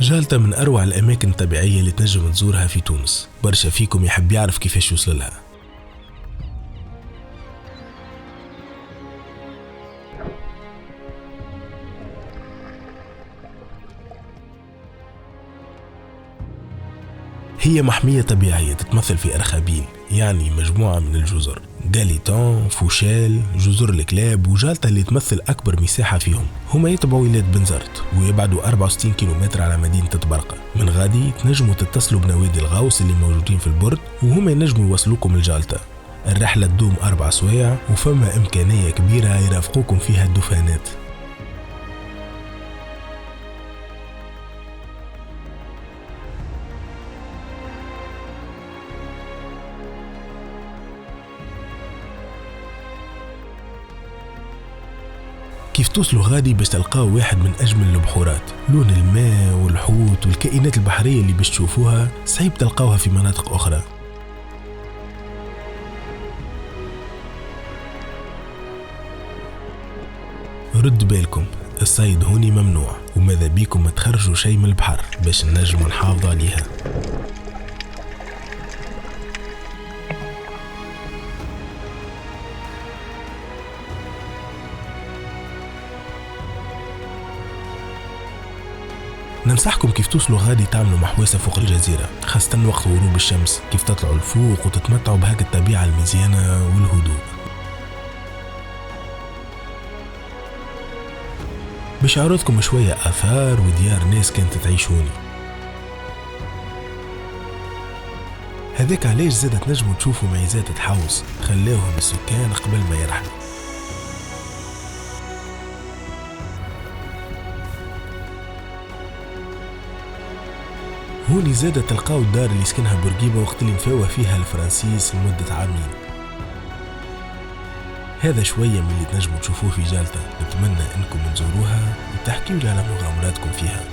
جالتا من أروع الأماكن الطبيعية اللي تنجم تزورها في تونس. برشا فيكم يحب يعرف كيفاش يوصل لها. هي محمية طبيعية تتمثل في أرخبيل، يعني مجموعة من الجزر، غاليتون، فوشال، جزر الكلاب وجالتا اللي تمثل أكبر مساحة فيهم. هما يتبعوا ولاية بنزرت ويبعدوا 64 كيلومتر على مدينة تبرقة. من غادي تنجموا تتصلوا بنوادي الغوص اللي موجودين في البرد وهما ينجموا يوصلوكم لجالتا. الرحلة تدوم 4 سوايع وفما إمكانية كبيرة يرافقوكم فيها الدفانات. كيف توصلوا غادي باش تلقاو واحد من أجمل البحورات. لون الماء والحوت والكائنات البحرية اللي باش تشوفوها صعيب تلقاوها في مناطق أخرى. رد بالكم، الصيد هوني ممنوع، وماذا بيكم ما تخرجوا شيء من البحر باش نجموا نحافظوا عليها. ننصحكم كيف توصلوا غادي تعملوا محوسة فوق الجزيرة، خاصة وقت غروب الشمس، كيف تطلعوا الفوق وتتمتعوا بهاك الطبيعة المزيانة والهدوء. باش عرضكم شوية آثار وديار ناس كانت تعيشوني. هذاك علاش زادت نجموا تشوفوا معيزات تحوس خلاوهم السكان قبل ما يرحلوا. هوني زادت تلقاو الدار اللي سكنها بورقيبة وقت اللي مفاوى فيها الفرنسيس لمدة عامين. هذا شوية من اللي تنجموا تشوفوه في جالتا. نتمنى انكم تزوروها وتحكيوا لي على مغامراتكم فيها.